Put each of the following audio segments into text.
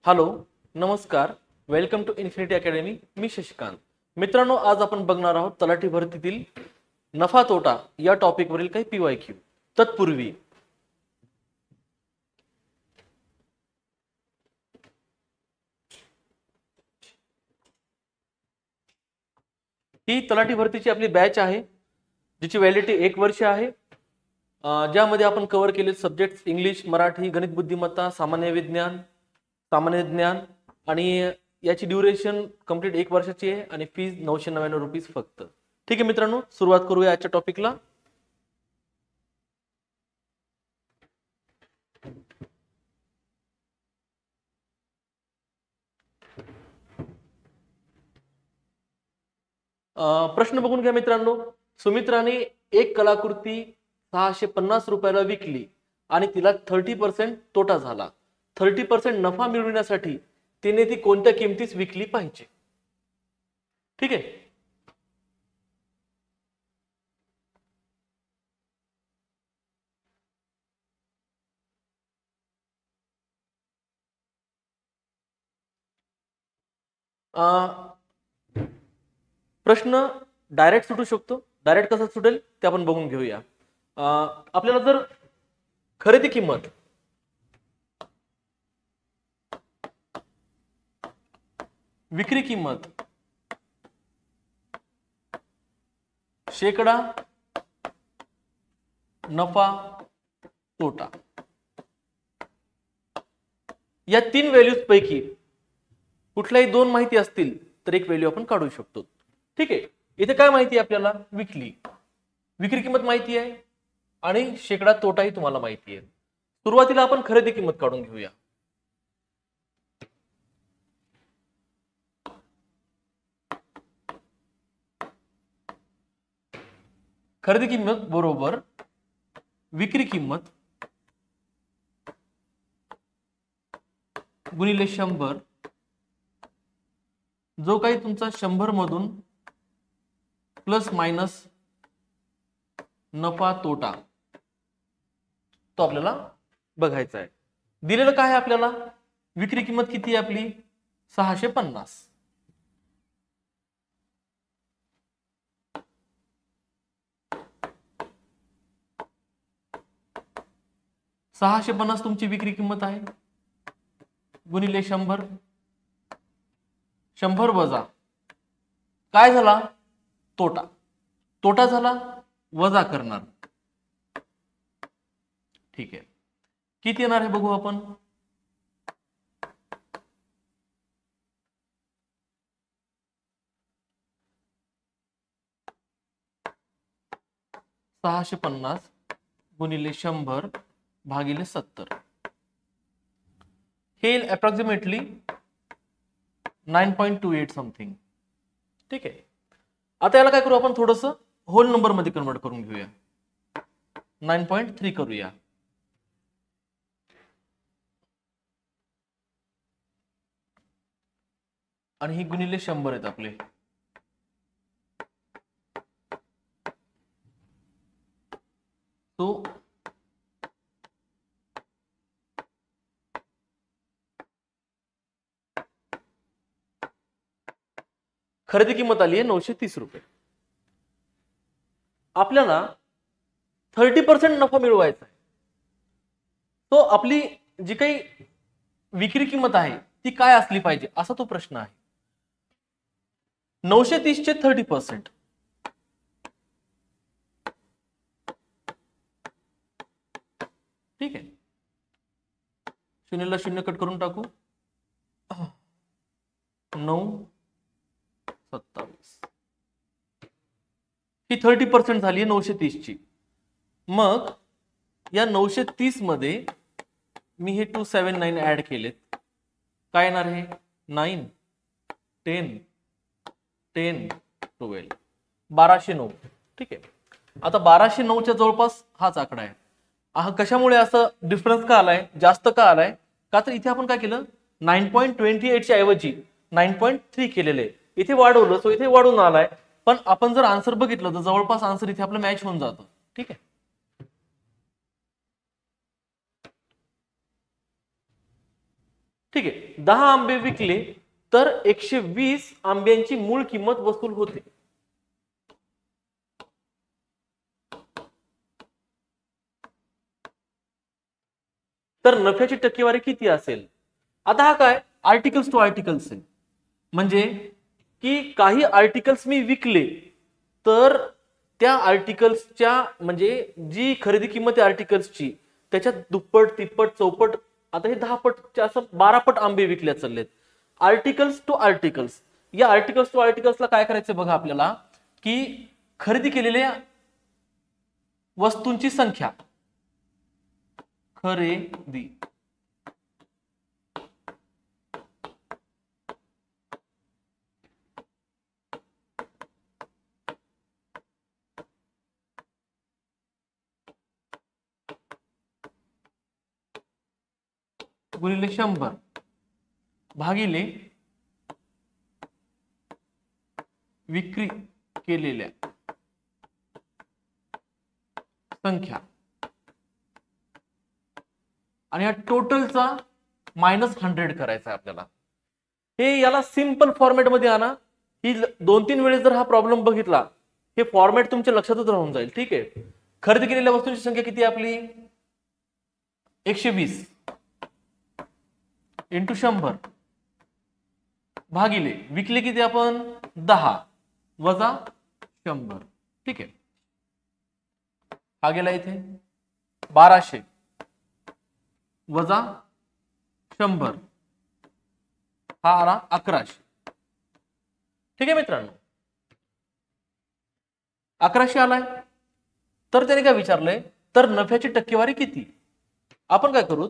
Hello, नमस्कार. Welcome to Infinity Academy. मी शशिकांत. मित्रांनो, आज आपण बघणार आहोत तलाठी भरतीतील नफा तोटा या टॉपिक वरील काही PYQ. तत्पूर्वी ही तलाठी भरतीची आपली बॅच आहे, जिची व्हॅलिडिटी 1 वर्ष आहे, ज्यामध्ये आपण कव्हर केले सब्जेक्ट इंग्लिश, मराठी, गणित बुद्धिमत्ता, सामान्य विज्ञान, सामान्य ज्ञान, आणि याची ड्युरेशन कंप्लीट 1 वर्षाची आहे आणि फीज 999 रुपीज फक्त. ठीक आहे मित्रांनो, सुरुवात करूया आजच्या टॉपिकला. प्रश्न बघून घ्या मित्रांनो. सुमित्राने एक कलाकृती 650 रुपयाला विकली आणि तिला 30% तोटा झाला. 30% नफा मिळविण्यासाठी तिने ती कोणत्या किमतीस विकली पाहिजे? ठीक आहे. प्रश्न डायरेक्ट सुटू शकतो. डायरेक्ट कसा सुटेल ते आपण बघून घेऊया. आपल्याला जर खरेदी किंमत विक्री किंमत शेकडा नफा तोटा या 3 व्हॅल्यूज पैकी कुठल्याही 2 माहिती असतील तर एक व्हॅल्यू आपण काढू शकतो. ठीक आहे. इथे काय माहिती आहे आपल्याला? विक्री किंमत माहिती आहे आणि शेकडा तोटाही तुम्हाला माहिती आहे. सुरुवातीला आपण खरेदी किंमत काढून घेऊया. खरेदी किंमत बरोबर विक्री किंमत गुणिले 100, जो काही तुमचा 100 मधून प्लस मायनस नफा तोटा तो आपल्याला बघायचा आहे. दिलेलं काय आहे आपल्याला? विक्री किंमत किती आहे आपली? 650. तुमची विक्री किंमत आहे गुणिले 100. 100 वजा काय झाला? तोटा झाला, वजा करणार. ठीक आहे. किती येणार आहे बघू आपण. $650 गुणिले 100 भागिले 70 हे अप्रॉक्सिमेटली 9.28 समथिंग. ठीक आहे. आता याला काय करू आपण? थोडस होल नंबर मध्ये कन्वर्ट करून घेऊया. 9.3 करूया. आणि ही गुणिले 100 आहेत आपले. तो खरेदी किंमत आली आहे 930 रुपये. आपल्याला 30% नफा मिळवायचा आहे. तो आपली जी काही विक्री किंमत आहे ती काय असली पाहिजे असा तो प्रश्न आहे. 930 चे 30%. ठीक आहे. 0 ला 0 कट करून टाकू. 927 ही 30% झाली आहे 930 ची. मग या 930 मध्ये मी हे 279 ऍड केलेत. काय येणार आहे? 9 10 10 12 1209. ठीक आहे. आता 1209 च्या जवळपास हाच आकडा आहे. कशामुळे असं डिफरन्स का आलाय, जास्त का आलाय? का तर इथे आपण काय केलं, 9.28 च्या ऐवजी 9.3 केलेले. इथे वाढवलं, सो इथे वाढून आलाय. पण आपण जर आन्सर बघितलं तर जवळपास आन्सर इथे आपलं मॅच होऊन जातं. ठीक आहे. ठीक आहे, 10 आंबे विकले तर 120 आंब्यांची मूळ किंमत वसूल होते. तर नफ्याची टक्केवारी किती असेल? आता हा काय आर्टिकल्स टू आर्टिकल्स आहे, म्हणजे की काही आर्टिकल्स मी विकले तर त्या आर्टिकल्सच्या म्हणजे जी खरेदी किंमत आहे आर्टिकल्सची त्याच्यात दुप्पट तिप्पट चौपट, आता हे 10 पट असं 12 पट आंबे विकल्या चाललेत. आर्टिकल्स टू आर्टिकल्स, या आर्टिकल्स टू आर्टिकल्सला काय करायचं बघा आपल्याला, की खरेदी केलेल्या वस्तूंची संख्या, खरेदी गुणिले 100 भागिले विक्री केलेल्या संख्या, आणि या टोटलचा -100 करायचा आहे आपल्याला. हे याला सिंपल फॉर्मॅट मध्ये आणा. ही 2-3 वेळेस जर हा प्रॉब्लेम बघितला, हे फॉर्मॅट तुमच्या लक्षातच राहून जाईल. ठीक आहे, खरेदी केलेल्या वस्तूंची संख्या किती आहे आपली? 120 इंटू 100 भागिले विकले किती आपण 10 वजा 100. ठीक आहे, हा गेला इथे 1200 वजा 100, हा आला 1100. ठीक आहे मित्रांनो, 1100 आलाय. तर त्याने काय विचारलंय, तर नफ्याची टक्केवारी किती? आपण काय करू,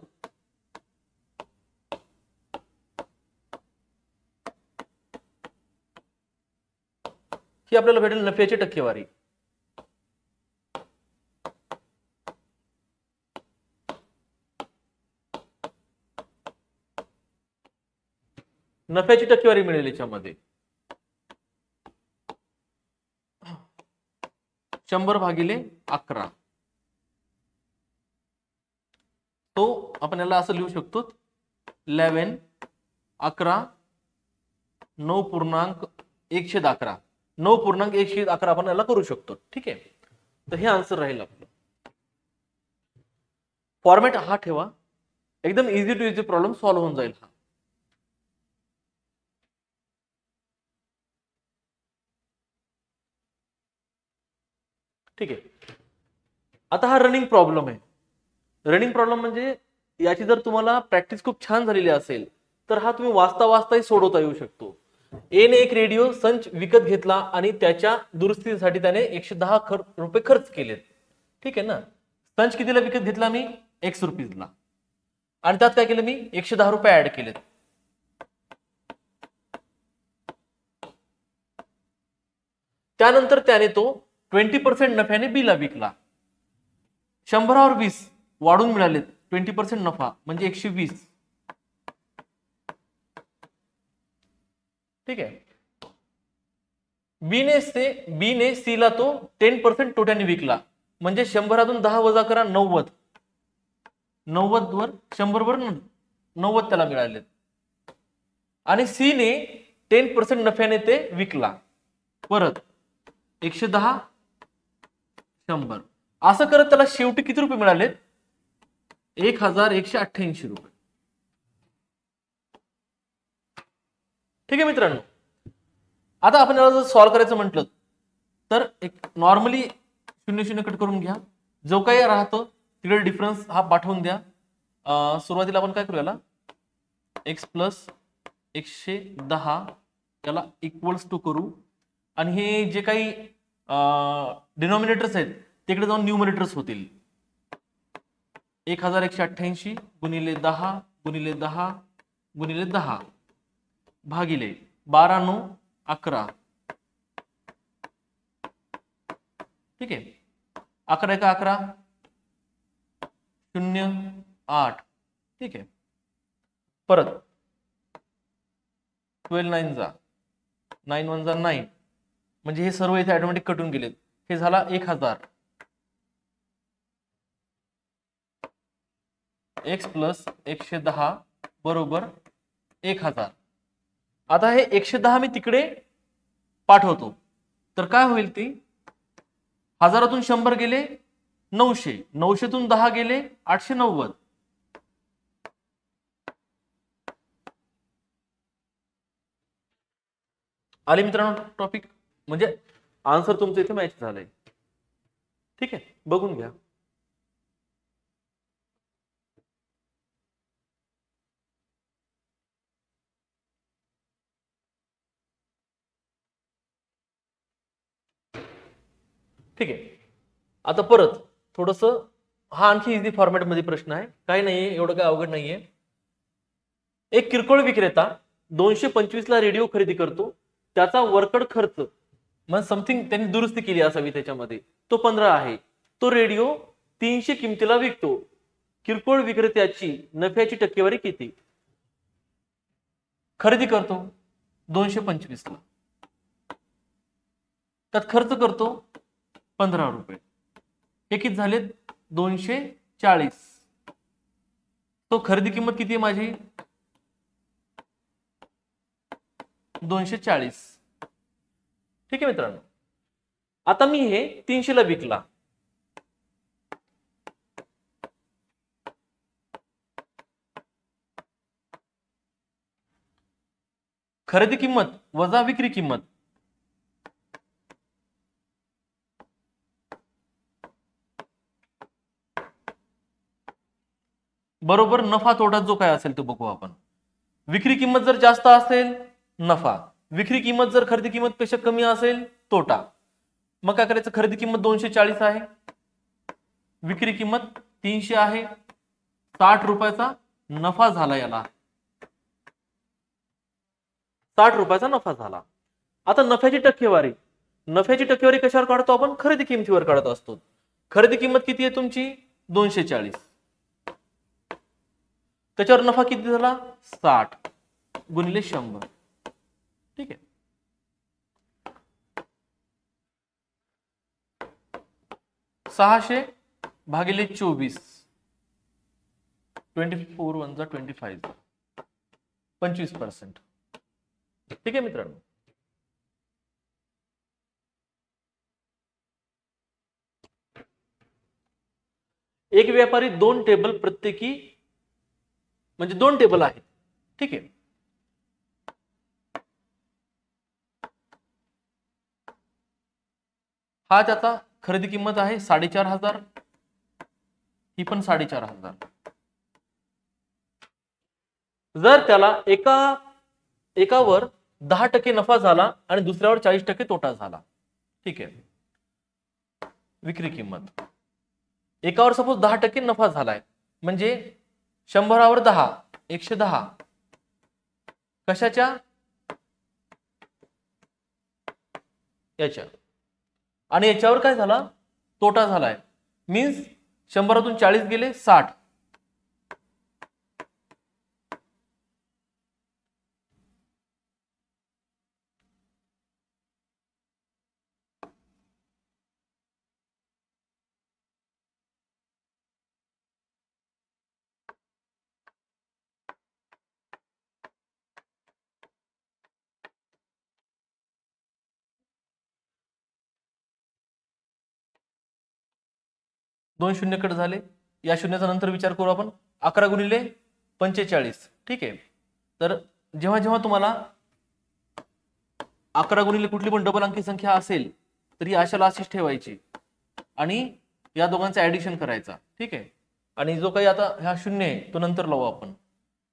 ही आपल्याला भेटेल नफ्याची टक्केवारी. नफ्याची टक्केवारी मिळेल याच्यामध्ये 100 भागिले 11. तो आपण याला असं लिहू शकतो 11 11 9.111 9.111 आपण याला करू शकतो. ठीक आहे, तर हे आन्सर राहील आपलं. फॉर्मॅट हा ठेवा, एकदम easy to easy problem solve होऊन जाईल हा. ठीक आहे, आता हा रनिंग प्रॉब्लेम आहे. रनिंग प्रॉब्लेम म्हणजे याची जर तुम्हाला प्रॅक्टिस खूप छान झालेली असेल तर हा तुम्ही वाचता वाचताही सोडवता येऊ शकतो. ए ने एक रेडिओ संच विकत घेतला आणि त्याच्या दुरुस्तीसाठी त्याने 110 रुपये खर्च केलेत. ठीक आहे ना, संच कितीला विकत घेतला मी? X रुपीजला, आणि त्यात काय केलं मी 110 रुपये ऍड केलेत. त्यानंतर त्याने तो 20% नफ्याने बीला विकला. 100वर 20 वाढून मिळालेत, 20% नफा म्हणजे 120. ठीक आहे, बी ने सी ला तो 10% तोट्याने विकला, म्हणजे 100तून 10 वजा करा 90, 90 वर 100 वर 90 त्याला मिळालेत. आणि सी ने 10% नफ्याने ते विकला, परत 110 100 असं करत त्याला शेवटी किती रुपये मिळालेत? 1188 रुपये. ठीक आहे मित्रांनो, आता आपण याला जर सॉल्व्ह करायचं म्हटलं तर एक नॉर्मली 0 कट करून घ्या, जो काही राहतो तिकडे डिफरन्स हा पाठवून द्या. सुरुवातीला आपण काय करू, याला x प्लस 110 याला इक्वल्स टू करू, आणि हे जे काही डिनॉमिनेटर्स आहेत तिकडे जाऊन न्यूमरेटर्स होतील. 1188 गुणिले 10 गुणिले 10 गुणिले 10 भागिले 12 9 11. ठीक आहे, 11 1 11 0 8. ठीक आहे, परत 12 9 जा 9 1 जा 9, म्हणजे हे सर्व इथे ऑटोमॅटिक कटून गेलेत. हे झाला 1000. x प्लस 110 बरोबर 1000. आता हे 110 मी तिकडे पाठवतो, तर काय होईल ती, 1000तून 100 गेले 900, 900तून 10 गेले 890. आले मित्रांनो टॉपिक, म्हणजे आन्सर तुमचं इथे मॅच झालंय. ठीक आहे, बघून घ्या. ठीक आहे, आता परत थोडस, हा आणखी इझी फॉर्मॅट मध्ये प्रश्न आहे, काही नाहीये, एवढं काय अवघड नाहीये. एक किरकोळ विक्रेता 225 ला रेडिओ खरेदी करतो, त्याचा वर्कड खर्च म्हणजे समथिंग त्यांनी दुरुस्ती केली असावी त्याच्यामध्ये, तो 15 आहे. तो रेडिओ 300 किमतीला विकतो. किरकोळ विक्रेत्याची नफ्याची टक्केवारी किती? खरेदी करतो 225 ला, त्यात खर्च करतो 15 रुपये, हे किती झाले 240. तो खरेदी किंमत किती आहे माझी 240. ठीक आहे मित्रांनो, आता मी हे 300 ला विकला, खरेदी किंमत वजा विक्री किंमत, बरोबर नफा तोटा जो काय असेल तो बघू आपण. विक्री किंमत जर जास्त असेल नफा, विक्री किंमत जर खरेदी किंमत पेक्षा कमी असेल तोटा. मग काय करायचं, खरेदी किंमत 240 आहे, विक्री किंमत 300 आहे, 60 रुपयाचा नफा झाला, याला 60 रुपयाचा नफा झाला. आता नफ्याची टक्केवारी, नफ्याची टक्केवारी कशावर काढतो आपण, खरेदी किमतीवर काढत असतो. खरेदी किंमत किती आहे तुमची 240, त्याच्यावर नफा किती झाला 60 गुणिले 100. ठीक आहे, 600 भागिले 24, 24 1 जा 25, 25%. ठीक आहे मित्रांनो, एक व्यापारी 2 टेबल प्रत्येकी, म्हणजे 2 टेबल आहेत. ठीक आहे, हा त्याचा खरेदी किंमत आहे 4500, ही पण 4500. जर त्याला एकावर 10% नफा झाला आणि दुसऱ्यावर 40% तोटा झाला. ठीक आहे, विक्री किंमत एकावर सपोज 10% नफा झालाय, म्हणजे 100वर 10 110, कशाच्या याच्या, आणि याच्यावर काय झाला तोटा झालाय, मीन्स 100तून 40 गेले 60. दोन शून्य कट झाले, या शून्याचा नंतर विचार करू आपण. 11 गुणिले 45. ठीक आहे, तर जेव्हा जेव्हा तुम्हाला 11 गुणिले कुठली पण डबल अंकी संख्या असेल तर ही अशाला अशीच ठेवायची आणि या दोघांचं ऍडिशन करायचा. ठीक आहे, आणि जो काही आता हा शून्य आहे तो नंतर लावू आपण.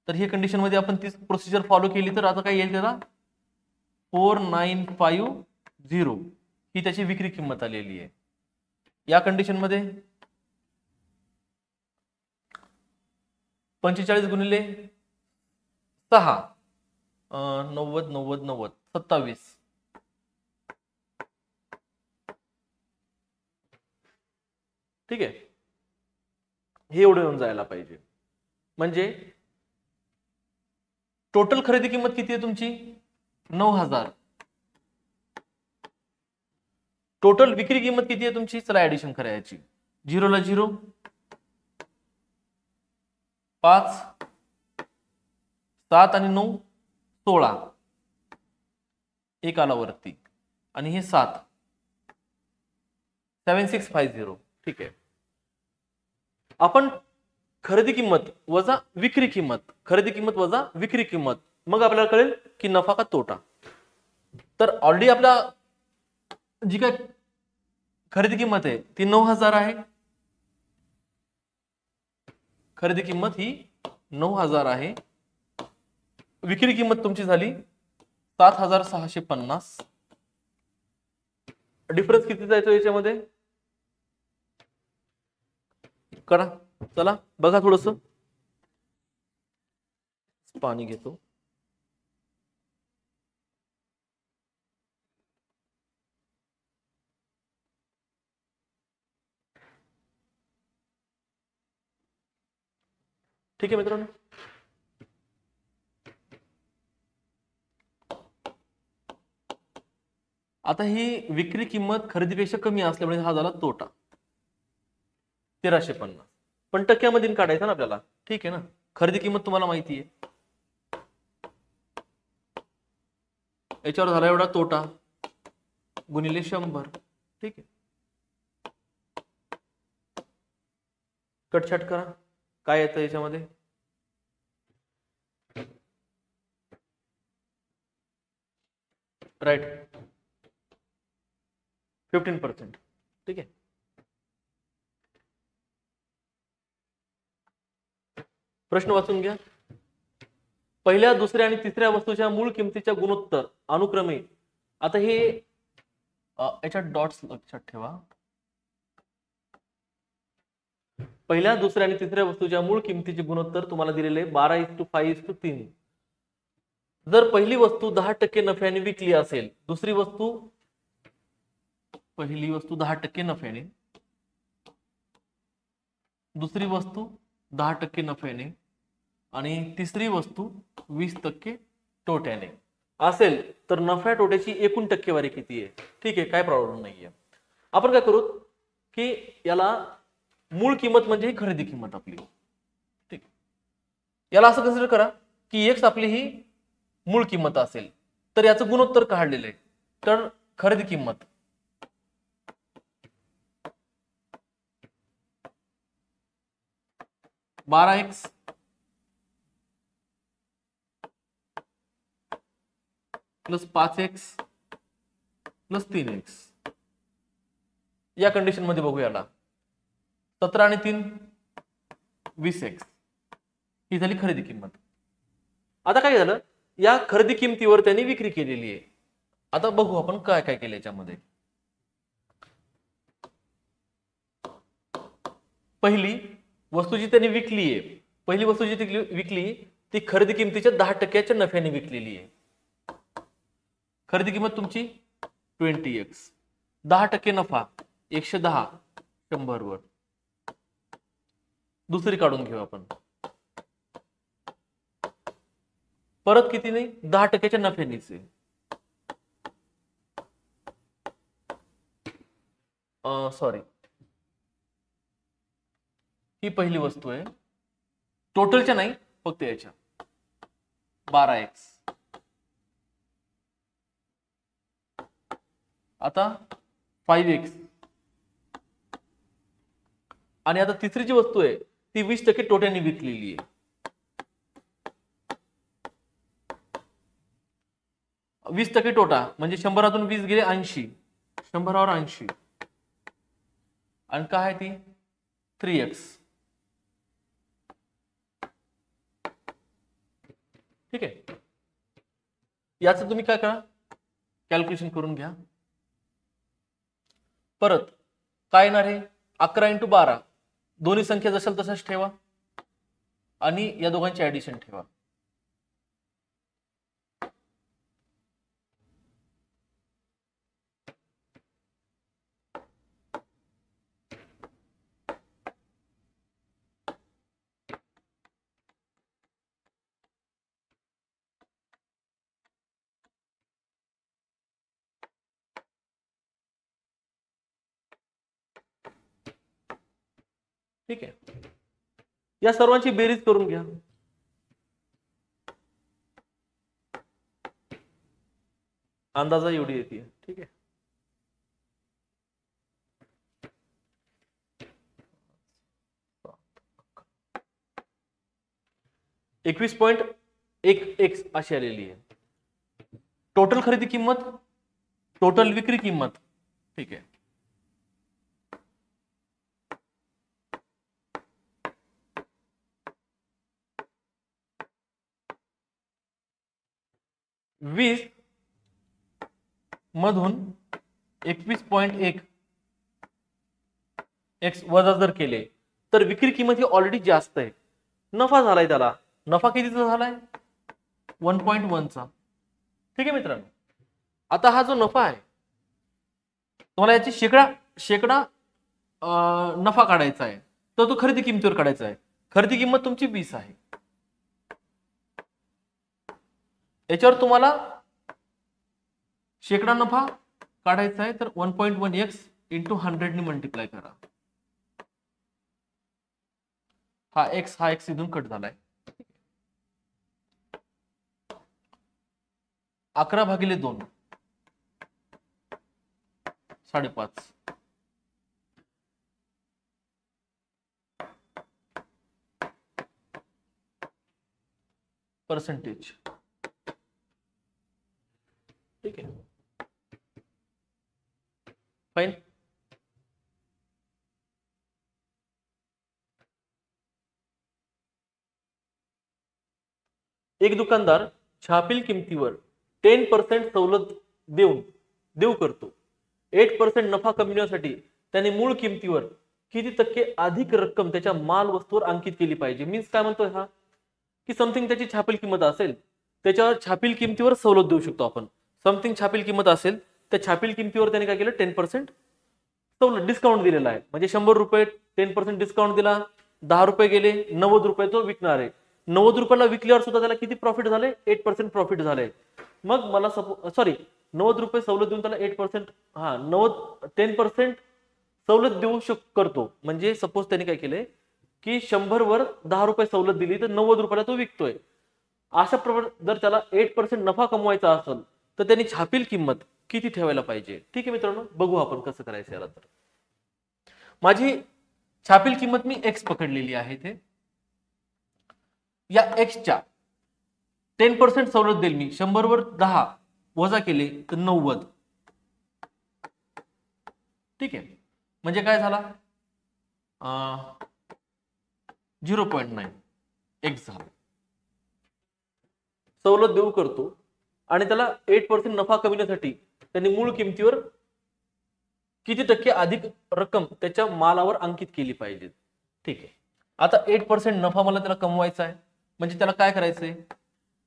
तर ही कंडिशन मध्ये आपण तीच प्रोसिजर फॉलो केली तर आता काय येईल त्याला 4950 ही त्याची विक्री किंमत आलेली आहे. या कंडिशन मध्ये 45 गुणिले 6 90 90 90 27. ठीक आहे, हे एवढं येऊन जायला पाहिजे. म्हणजे टोटल खरेदी किंमत किती आहे तुमची 9000. टोटल विक्री किंमत किती आहे तुमची, चला ऍडिशन करायची. 0 ला 0 5 7 आणि 9 16 एक आला वरती आणि हे 7 7650. ठीक आहे. आपण खरेदी किंमत वजा विक्री किंमत, खरेदी किंमत वजा विक्री किंमत, मग आपल्याला कळेल की नफा का तोटा. तर ऑलरेडी आपला जी काय खरेदी किंमत आहे ती 9000 आहे. खरेदी किंमत ही 9000 आहे. विक्री किंमत तुमची झाली 7650. डिफरन्स किती जायचं याच्यामध्ये करा. चला बघा, थोडस पाणी घेतो. ठीक आहे मित्रांनो, आता ही विक्री किंमत खरेदीपेक्षा कमी असल्यामुळे हा झाला तोटा 1350. पण टक्क्यामध्ये काढायचं ना आपल्याला. ठीक आहे ना, खरेदी किंमत तुम्हाला माहिती आहे, याच्यावर झाला एवढा तोटा गुणिले 100. ठीक आहे, कटछट करा. काय येतं याच्यामध्ये, राईट 15%. ठीक आहे, प्रश्न वाचून घ्या. पहिल्या, दुसऱ्या आणि तिसऱ्या वस्तूच्या मूळ किमतीच्या गुणोत्तर अनुक्रमे. आता हे याच्यात डॉट्स लक्षात ठेवा. पहिल्या, दुसऱ्या आणि तिसऱ्या वस्तूच्या मूळ किमतीचे गुणोत्तर तुम्हाला दिलेले 12:5:3. जर पहिली वस्तू 10% नफ्याने विकली असेल, दुसरी वस्तू, पहिली वस्तू 10% नफ्याने, दुसरी वस्तू 10% नफ्याने आणि तिसरी वस्तू 20% तोट्याने असेल, तर नफ्या तोट्याची एकूण टक्केवारी किती आहे. ठीक आहे, काय प्रॉब्लेम नाहीये. आपण काय करू की याला मूळ किंमत म्हणजे ही खरेदी किंमत आपली. ठीक, याला असं कन्सिडर करा की एक्स आपली ही मूळ किंमत असेल, तर याचं गुणोत्तर काढलेलं आहे. तर खरेदी किंमत (12x + 5x + 3x). या कंडिशन मध्ये बघू याला 17 आणि 3 20x. ही झाली खरेदी किंमत. आता काय झालं, या खरेदी किमतीवर त्यांनी विक्री केलेली आहे. आता बघू आपण काय काय केलं याच्यामध्ये. पहिली वस्तू जी त्यांनी विकली आहे, पहिली वस्तू जी विकली ती खरेदी किमतीच्या 10% नफ्याने विकलेली आहे. खरेदी किंमत तुमची 20x, 10% नफा 110 100 वर. दुसरी काढून घेऊ आपण. परत किती नाही, 10% नफ्यानेच आहे. सॉरी, ही पहिली वस्तू आहे, टोटलच्या नाही, फक्त याच्या 12x. आता 5x. आणि आता तिसरी जी वस्तू आहे ती 20% तोट्याने विकलेली आहे. 20% तोटा म्हणजे 100 20 गेले 80, 100 वर 80. आणि काय आहे ती 3x. ठीक आहे, याचं तुम्ही काय करा, कॅल्क्युलेशन करून घ्या. परत काय येणार आहे, 11 × 12. दोन्ही संख्या जशाल तशाच ठेवा आणि या दोघांची ऍडिशन ठेवा. ठीक आहे, या सर्वांची बेरीज करून घ्या. अंदाजा एवढी येते. ठीक आहे. $21.1 अशी आलेली आहे. टोटल खरेदी किंमत, टोटल विक्री किंमत. ठीक आहे. वीस मधून 21.1 x वजा जर केले तर विक्री किंमत ही ऑलरेडी जास्त आहे. नफा झालाय त्याला. नफा कितीचा झालाय? 1.1 चा. ठीक आहे मित्रांनो. आता हा जो नफा आहे तुम्हाला याची शेकडा नफा काढायचा आहे, तर तो खरेदी किमतीवर काढायचा आहे. खरेदी किंमत तुमची 20 आहे. याच्यावर तुम्हाला शेकडा नफा काढायचा आहे, तर 1.1x इंटू 100 ने मल्टिप्लाय करा. हा एक्स इथून कट झालाय. 11/2 5.5 पर्सेंटेज. ठीक आहे. फाइन. एक दुकानदार छापील किमतीवर 10% सवलत देऊ करतो. 8% नफा कमविण्यासाठी त्याने मूळ किमतीवर किती टक्के अधिक रक्कम त्याच्या माल वस्तूवर अंकित केली पाहिजे. मीन्स काय म्हणतोय हा, की समथिंग त्याची छापील किंमत असेल त्याच्यावर छापील किमतीवर सवलत देऊ शकतो आपण. समथिंग छापील किंमत असेल त्या छापील किमतीवर त्याने काय केलं, 10% सवलत, डिस्काउंट दिलेला आहे. म्हणजे 100 रुपये 10% डिस्काउंट दिला, 10 रुपये गेले, 90 रुपये तो विकणार आहे. 90 रुपयाला विकल्यावर सुद्धा त्याला किती प्रॉफिट झाले? 8% प्रॉफिट झाले. मग मला 90 रुपये सवलत देऊन त्याला 8% 10% सवलत देऊ करतो. म्हणजे सपोज त्याने काय केलंय की 100 वर 10 रुपये सवलत दिली तर 90 रुपयाला तो विकतोय. अशा प्रकारे जर त्याला 8% नफा कमवायचा असेल तर त्यांनी छापील किंमत किती ठेवायला पाहिजे. ठीक आहे मित्रांनो, बघू आपण कसं करायचं याला. तर माझी छापील किंमत मी x पकडलेली आहे. ते या x च्या 10% सवलत देईल मी. 100 वर 10 वजा केले तर 90. ठीक आहे. म्हणजे काय झाला, 0.9 x झाला. सवलत देऊ करतो आणि त्याला 8% नफा कमविण्यासाठी त्यांनी मूळ किमतीवर किती टक्के अधिक रक्कम त्याच्या मालावर अंकित केली पाहिजे. ठीक आहे. आता 8% नफा मला त्याला कमवायचा आहे. म्हणजे त्याला काय करायचंय,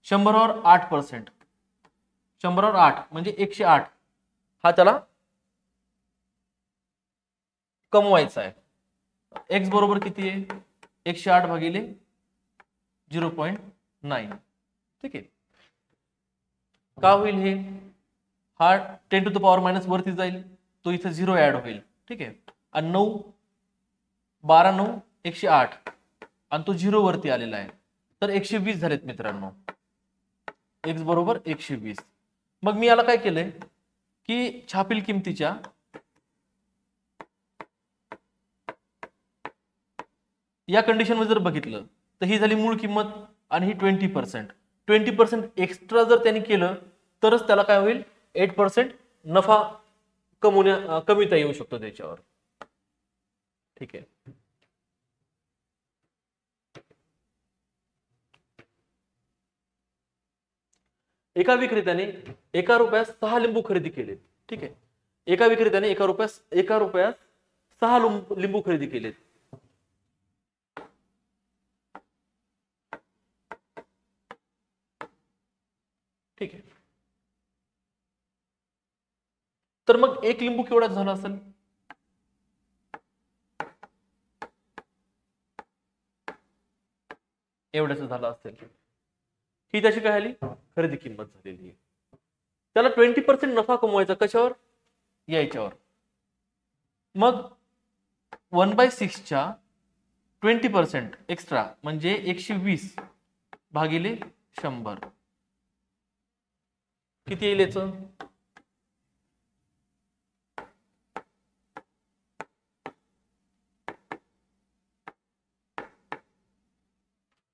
100 वर 8%, 100 वर 8 म्हणजे 108 हा त्याला कमवायचा आहे. x बरोबर किती आहे, 108 भागिले 0.9. ठीक आहे. का होईल हे, हा 10 to the power मायनस वरती जाईल, तो इथे 0 ऍड होईल. ठीक आहे. आणि 9 12 9 108 आणि तो 0 वरती आलेला आहे, तर 120 झालेत मित्रांनो. x बरोबर 120. मग मी याला काय केलंय की छापील किमतीच्या या कंडिशन मध्ये जर बघितलं तर ही झाली मूळ किंमत आणि ही 20% एक्स्ट्रा जर त्यांनी केलं तरच त्याला काय होईल, 8% नफा कमविता येऊ शकतो त्याच्यावर. ठीक आहे. एका विक्रेत्याने 1 रुपयास 6 लिंबू खरेदी केले. ठीक आहे. एका विक्रेत्याने 1 रुपयास 6 लिंबू खरेदी केलेत. ठीक आहे. तर मग 1 लिंबू केवढा झाला असेल, एवढ्याच झाला असेल. ही त्याची काय आली, खरेदी किंमत झालेली आहे. त्याला 20% नफा कमवायचा कशावर, याच्यावर. मग 1/6 च्या 20% एक्स्ट्रा म्हणजे 120 भागिले 100 किती येईल याचं,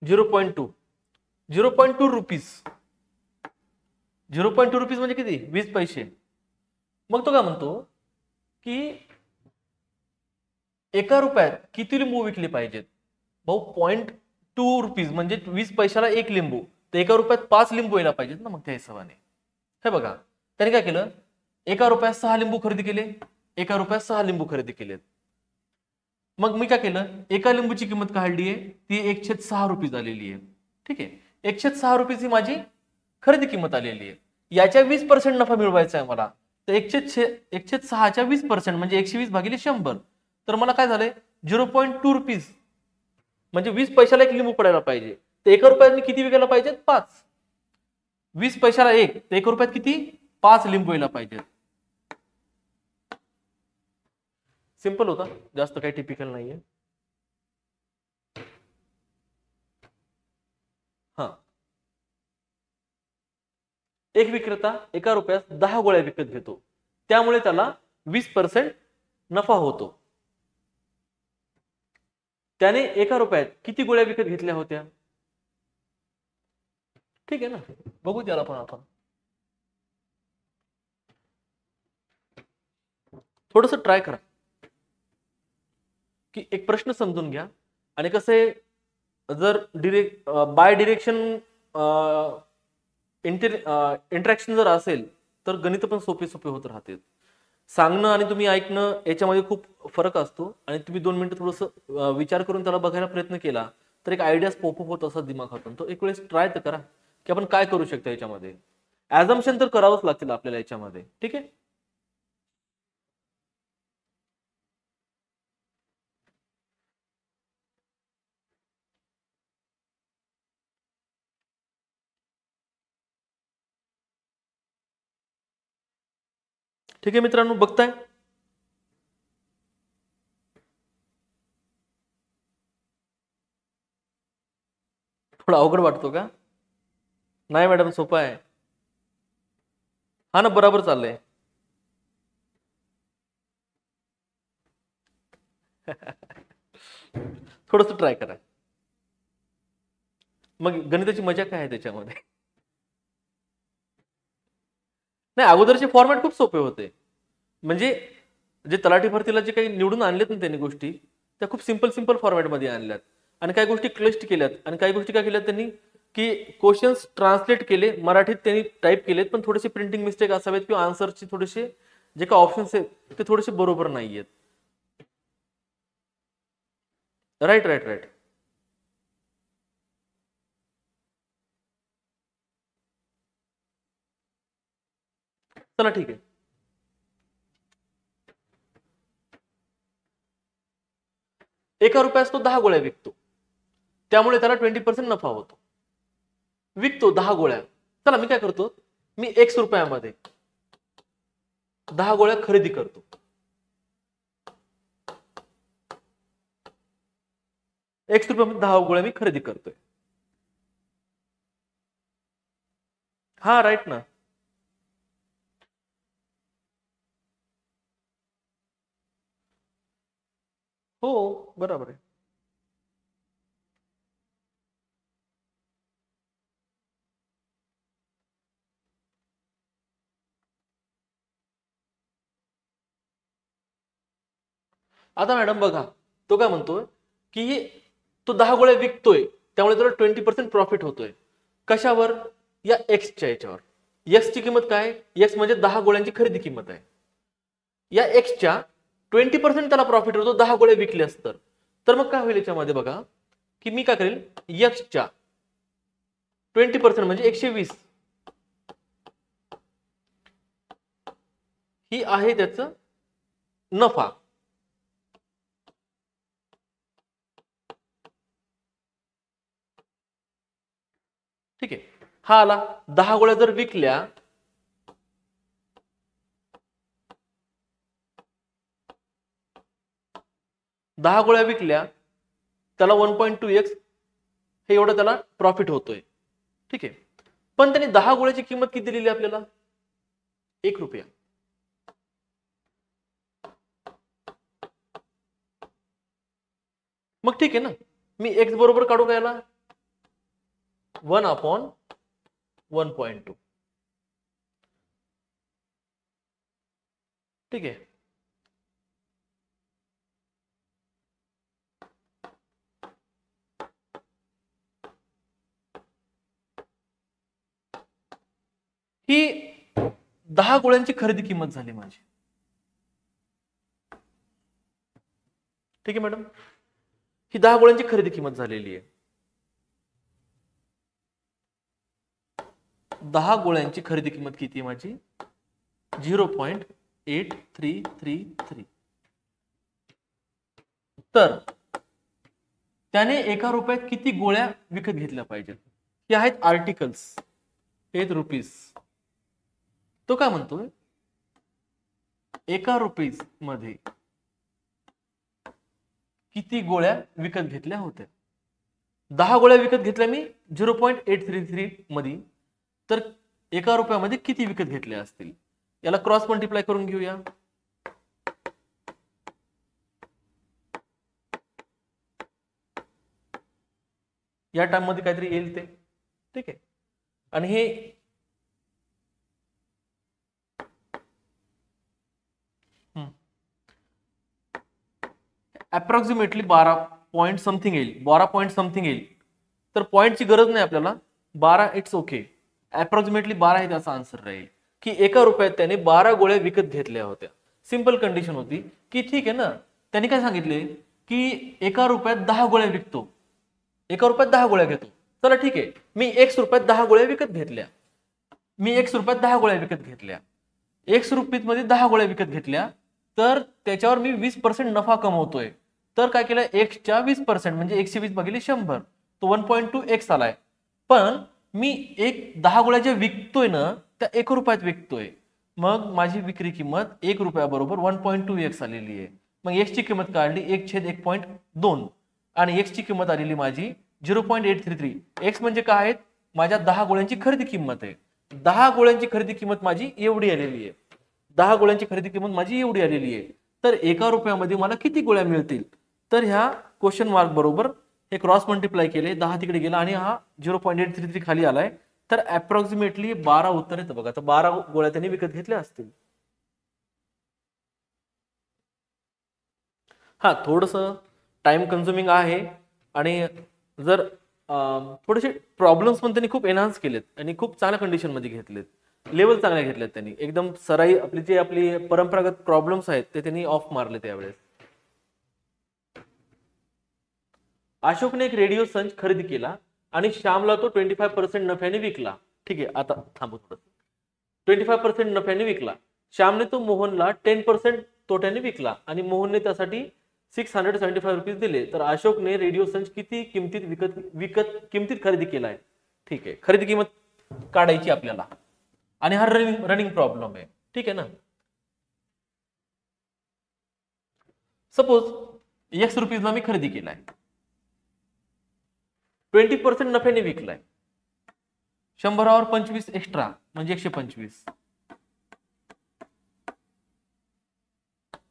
0.2 0.2 रुपीज 0.2 रुपीज म्हणजे किती 20 पैसे. मग तो काय म्हणतो की एका रुपयात किती लिंबू विकले पाहिजेत. भाऊ 0.2 रुपीज म्हणजे 20 पैशाला एक लिंबू, तर एका रुपयात 5 लिंबू यायला पाहिजेत ना. मग त्या हिशोबाने हे बघा त्याने काय केलं, एका रुपयात 6 लिंबू खरेदी केले, एका रुपयात 6 लिंबू खरेदी केलेत. मग मी काय केलं, एका लिंबूची किंमत काढली आहे ती 1/6 रुपये झालेली आहे. ठीक आहे, 1/6 रुपये ही माझी खरेदी किंमत आलेली आहे. याच्या 20% नफा मिळवायचा आहे मला, तर 1/6च्या 20% म्हणजे 120 भागिले 100. तर मला काय झालंय 0.2 रुपीज म्हणजे 20 पैशाला एक लिंबू पडायला पाहिजे, तर एका रुपयात मी किती विकायला पाहिजेत 5. 20 पैशाला एक, तर एका रुपयात किती 5 लिंबू यायला पाहिजेत. सिंपल होता, जास्त काही टिपिकल नाहीये. हा, एक विक्रेता एका रुपयात 10 गोळ्या विकत घेतो, त्यामुळे त्याला 20% नफा होतो. त्याने एका रुपयात किती गोळ्या विकत घेतल्या होत्या. ठीक आहे ना, बघू त्याला पण आपण थोडस ट्राय करा की एक प्रश्न समजून घ्या. आणि कसं आहे, जर बाय डिरेक्शन इंटरॅक्शन जर असेल तर गणित पण सोपे सोपे होत राहते. सांगणं आणि तुम्ही ऐकणं याच्यामध्ये खूप फरक असतो. आणि तुम्ही 2 मिनिटं थोडंसं विचार करून त्याला बघायला प्रयत्न केला तर एक आयडिया पॉपअप होत असा दिमागातून. तो एक वेळेस ट्राय तर करा की आपण काय करू शकतो याच्यामध्ये. ऍझम्पशन तर करावंच लागतील आपल्याला याच्यामध्ये. ठीक आहे, ठीक आहे मित्रांनो, बघताय थोडा अवघड वाटतो का. नाही मॅडम, सोपा आहे. हा ना, बरोबर चाललंय. थोडस ट्राय करा. मग गणिताची मजा काय आहे त्याच्यामध्ये. नाही, अगोदरचे फॉर्मॅट खूप सोपे होते. म्हणजे जे तलाठी भरतीला जे काही निवडून आणलेत ना त्यांनी गोष्टी, त्या खूप सिंपल सिंपल फॉर्मॅटमध्ये आणल्यात. आणि काही गोष्टी क्लिष्ट केल्यात, आणि काही गोष्टी काय केल्यात त्यांनी की क्वेश्चन्स ट्रान्सलेट केले, मराठीत त्यांनी टाईप केलेत, पण थोडेसे प्रिंटिंग मिस्टेक असावेत किंवा आन्सरचे थोडेसे जे काही ऑप्शन्स आहेत ते थोडेसे बरोबर नाही आहेत. Right right right. चला ठीक आहे. एका रुपयास तो 10 गोळ्या विकतो, त्यामुळे त्याला 20% नफा होतो. विकतो 10 गोळ्या. चला मी काय करतो, मी X रुपयामध्ये 10 गोळ्या खरेदी करतो. X रुपयामध्ये 10 गोळ्या मी खरेदी करतोय. हा राईट ना. हो, बरोबर आहे. आता मॅडम बघा, तो काय म्हणतोय की तो 10 गोळ्या विकतोय, त्यामुळे त्याला 20% प्रॉफिट होतोय. कशावर, या एक्सच्या याच्यावर. एक्सची किंमत काय, एक्स म्हणजे 10 गोळ्यांची खरेदी किंमत आहे. या एक्सच्या 20% त्याला प्रॉफिट होतो 10 गोळ्या विकल्यास तर मग काय होईल याच्यामध्ये बघा की मी काय करेल, एक्सच्या 20% म्हणजे 120 ही आहे त्याचं नफा. ठीक आहे, हा आला. 10 गोळ्या जर विकल्या, त्याला 1.2x हे एवढं त्याला प्रॉफिट होतोय. ठीक आहे, पण त्यांनी 10 गोळ्याची किंमत किती दिलेली आपल्याला, 1 रुपया. मग ठीक आहे ना, मी x बरोबर काढू का याला, 1/1.2. ठीक आहे. ही 10 गोळ्यांची खरेदी किंमत झाली माझी. ठीक आहे मॅडम, ही 10 गोळ्यांची खरेदी किंमत झालेली आहे. 10 गोळ्यांची खरेदी किंमत किती आहे माझी? 0.8333. तर त्याने एका रुपयात किती गोळ्या विकत घेतल्या पाहिजेत? हे आहेत आर्टिकल्स, हे आहेत रुपीज. तो काय म्हणतोय, एका रुपीज मध्ये किती गोळ्या विकत घेतल्या होत्या? 10 गोळ्या विकत घेतल्या मी 0.833 मध्ये, तर एका रुपयामध्ये किती विकत घेतल्या असतील? याला क्रॉस मल्टिप्लाय करून घेऊया. या टाइम मध्ये काहीतरी येईल ते. ठीक आहे. आणि हे अप्रॉक्सिमेटली 12 पॉइंट समथिंग येईल, 12 पॉइंट समथिंग येईल. तर पॉइंटची गरज नाही आपल्याला, 12 इट्स ओके. अप्रॉक्सिमेटली 12 हे त्याचा आन्सर राहील की एका रुपयात त्याने 12 गोळ्या विकत घेतल्या होत्या. सिंपल कंडिशन होती की ठीक आहे ना, त्यांनी काय सांगितले की एका रुपयात 10 गोळ्या विकतो, एका रुपयात 10 गोळ्या घेतो. चला ठीक आहे, मी X रुपयात 10 गोळ्या विकत घेतल्या, मी X रुपयात 10 गोळ्या विकत घेतल्या, X रुपीत मध्ये 10 गोळ्या विकत घेतल्या, तर त्याच्यावर मी 20% नफा कमवतोय. तर काय केलं, Xच्या 20% म्हणजे 120 भागिले 100, तो 1.2x आलाय. पण मी 10 गोळ्या ज्या विकतोय ना, त्या 1 रुपयात विकतोय. मग माझी विक्री किंमत 1 रुपयाबरोबर 1.2x आलेली आहे. मग X ची किंमत काढली 1/1.2 आणि X ची किंमत आलेली माझी 0.833. X म्हणजे काय आहे, माझ्या 10 गोळ्यांची खरेदी किंमत आहे. 10 गोळ्यांची खरेदी किंमत माझी एवढी आलेली आहे. 10 गोळ्यांची खरेदी किंमत माझी एवढी आलेली आहे. तर एका रुपयामध्ये मला किती गोळ्या मिळतील? तर ह्या क्वेश्चन मार्क बरोबर हे क्रॉस मल्टिप्लाय केले, 10 तिकडे गेला आणि हा 0.833 खाली आलाय. तर अप्रॉक्सिमेटली 12 उत्तर येतं बघा. तर 12 गोळ्या त्यांनी विकत घेतल्या असतील. हा, थोडस टाइम कन्झ्युमिंग आहे आणि जर थोडेसे प्रॉब्लेम्स पण त्यांनी खूप एनहान्स केलेत आणि खूप चांगल्या कंडिशन मध्ये घेतलेत, लेवल चांगल्या घेतल्यात त्यांनी. एकदम सराई आपली परंपरागत प्रॉब्लेम्स आहेत ते त्यांनी ऑफ मारले त्यावेळेस. अशोकने एक रेडिओ संच खरेदी केला आणि श्यामला तो 25% नफ्याने विकला. ठीक आहे, आता थांबू थोडं. 25% नफ्याने विकला. श्यामने तो मोहनला 10% तोट्याने विकला आणि मोहनने त्यासाठी 675 रुपीज दिले. तर अशोकने रेडिओ संच किती किमतीत खरेदी केलाय? ठीक आहे, खरेदी किंमत काढायची आपल्याला आणि हा रनिंग प्रॉब्लेम आहे. ठीक आहे ना. सपोज X रुपीजला मी खरेदी केलाय, 20% नफ्याने विकलाय, 100वर 25 एक्स्ट्रा म्हणजे 125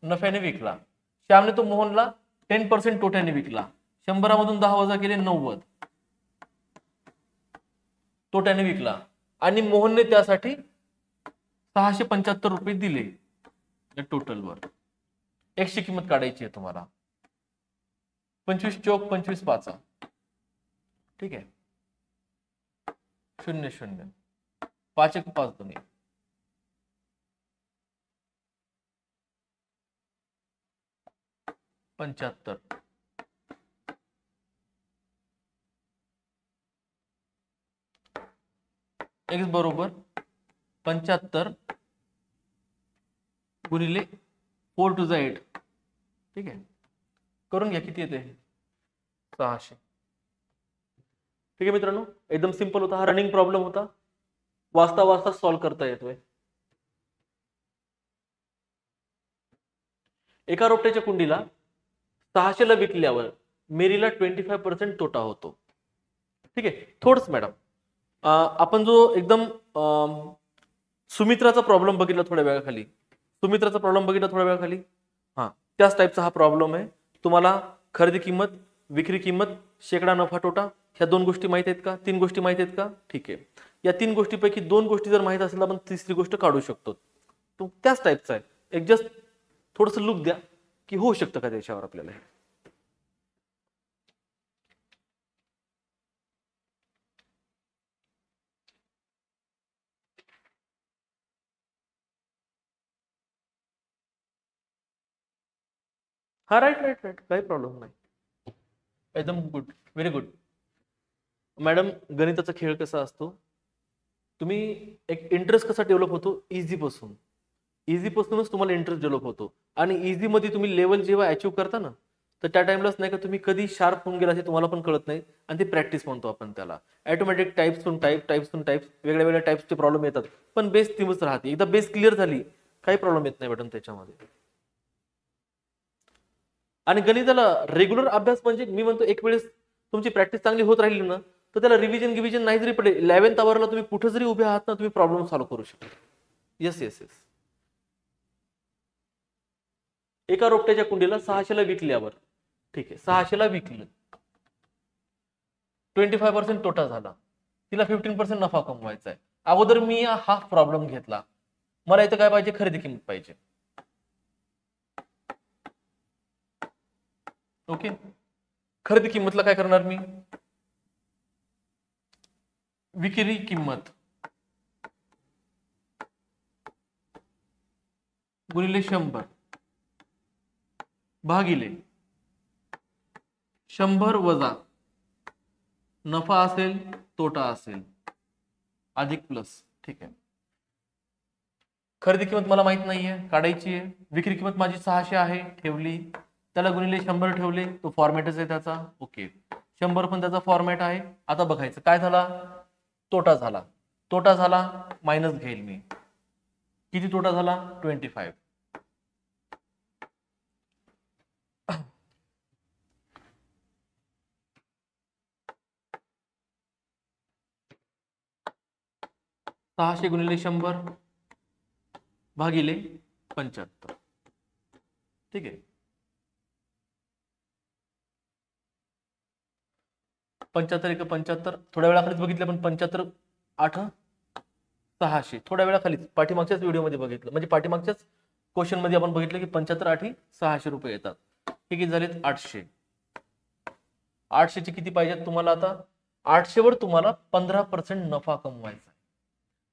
नफ्याने विकला. श्यामने तो मोहनला 10% तोट्याने विकला. 100 मधून 10 वजा केले 90 तोट्याने विकला आणि मोहनने त्यासाठी 675 रुपये दिले टोटलवर. X ची किंमत काढायची आहे तुम्हाला. 25 चौक 25 पाचा. ठीक आहे, 0 0 5 1 5 2 75. X बरोबर 75 गुणिले 4 to the 8. ठीक आहे, करून घ्या किती येते, 600. ठीक आहे मित्रांनो, एकदम सिंपल होता. हा रनिंग प्रॉब्लेम होता, वाचता वाचता सॉल्व्ह करता येतोय. एका रोपट्याच्या कुंडीला 600 ला विकल्यावर मेरीला 25% तोटा होतो. ठीक आहे, थोडंच मॅडम आपण जो एकदम सुमित्राचा प्रॉब्लेम बघितला थोड्या वेळाखाली, हा त्याच टाईपचा हा प्रॉब्लेम आहे. तुम्हाला खरेदी किंमत, विक्री किंमत, शेकडा नफा तोटा ह्या 2 गोष्टी माहित आहेत का? 3 गोष्टी माहित आहेत का? ठीक आहे. या 3 गोष्टीपैकी 2 गोष्टी जर माहित असेल तर आपण तिसरी गोष्ट काढू शकतो. तो त्याच टाईपचा आहे. एक जस्ट थोडंसं लुक द्या की होऊ शकतं का त्याच्यावर आपल्याला. हा राईट राईट राईट, काही प्रॉब्लेम नाही. एकदम गुड, व्हेरी गुड. मॅडम, गणिताचा खेळ कसा असतो, तुम्ही एक इंटरेस्ट कसा डेव्हलप होतो, इझी पासून. इझी पासूनच तुम्हाला इंटरेस्ट डेव्हलप होतो. आणि इझी मध्ये तुम्ही लेवल जेव्हा अचीव्ह करता ना, तर त्या टाइमलाच नाही का तुम्ही कधी शार्प होऊन गेला हे तुम्हाला पण कळत नाही. आणि ती प्रॅक्टिस म्हणतो आपण त्याला. ऑटोमॅटिक टाईप्सून टाईप्स वेगळ्या वेगळ्या टाईप्सचे प्रॉब्लेम येतात, पण बेस तीच राहते. एकदा बेस क्लिअर झाली काही प्रॉब्लेम येत नाही मॅडम त्याच्यामध्ये. आणि गणिताला रेग्युलर अभ्यास म्हणजे मी म्हणतो, एक वेळेस तुमची प्रॅक्टिस चांगली होत राहिली ना, तर त्याला रिव्हिजन नाही जरी पडले, 11th आवरला तुम्ही कुठे जरी उभे आहात ना, तुम्ही प्रॉब्लेम सॉल्व्ह करू शकता. Yes yes yes. एका रोपट्याच्या कुंडीला 600ला विकल्यावर, ठीक आहे, 600ला विकलं, 25% तोटा झाला, तिला 15% नफा कमवायचा आहे. अगोदर मी हाफ प्रॉब्लेम घेतला, मला इथं काय पाहिजे, खरेदी किंमत पाहिजे. ओके, खरेदी किंमतला काय करणार मी, विक्री किंमत गुणिले 100 भागिले 100 वजा नफा असेल तोटा असेल अधिक प्लस. ठीक आहे, खरेदी किंमत मला माहित नाहीये, काढायची आहे. विक्री किंमत माझी 600 आहे, ठेवली. त्याला गुणिले 100 ठेवले, तो फॉर्मॅटच आहे त्याचा. ओके, 100 पण त्याचा फॉर्मॅट आहे. आता बघायचं काय झाला, तोटा झाला. तोटा झाला मायनस घेईल मी. किती तोटा झाला, 25. सहाशे गुणिले 100 भागिले 75. ठीक आहे, 75 एक 75. थोड्या वेळाखालीच बघितलं पण 75 8 600. थोड्या वेळाखालीच पाठीमागच्याच व्हिडिओमध्ये बघितलं, म्हणजे पाठीमागच्याच क्वेश्चन मध्ये आपण बघितलं की 75 8 600 रुपये येतात. हे किती झालेत, 800. 800 चे किती पाहिजेत तुम्हाला आता, 800 वर तुम्हाला 15% नफा कमवायचा.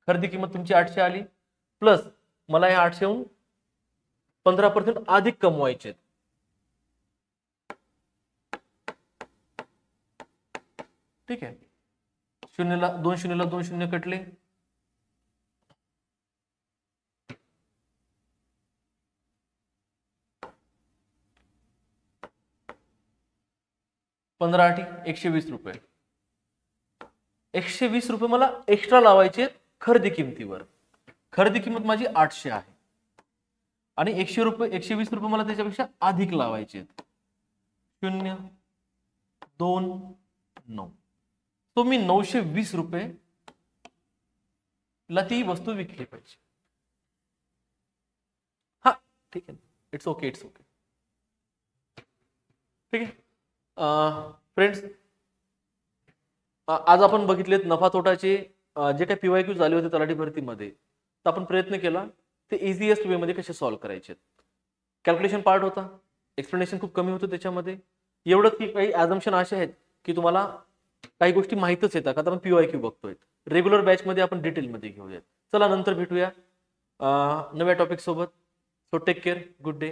खरेदी किंमत तुमची 800 आली, प्लस मला या 800 हून 15% अधिक कमवायचे. ठीक आहे, शून्यला 2 शून्यला 2 शून्य कटले, 15 8 120 रुपये. 120 रुपये मला एक्स्ट्रा लावायचे खरेदी किमतीवर. खरेदी किंमत माझी 800 आहे आणि 120 रुपये मला त्याच्यापेक्षा अधिक लावायचे. 0 2 9. तो मी 920 रुपये ला ती वस्तू विकली पाहिजे. हा ठीक आहे, इट्स ओके, इट्स ओके. ठीक आहे फ्रेंड्स, आज आपण बघितलेत नफा तोटाचे जे काही PYQ झाले होते तलाठी भरतीमध्ये, तर आपण प्रयत्न केला ते इझीएस्ट वे मध्ये कसे सॉल्व्ह करायचे. कॅल्क्युलेशन पार्ट होता, एक्सप्लेनेशन खूप कमी होतं त्याच्यामध्ये. एवढंच की काही ॲझम्पशन असे आहेत की तुम्हाला काही गोष्टी माहितच येतात, आता आपण PYQ बघतोय. रेग्युलर बॅच मध्ये आपण डिटेलमध्ये घेऊयात. चला नंतर भेटूया नव्या टॉपिक सोबत. So take care, good day.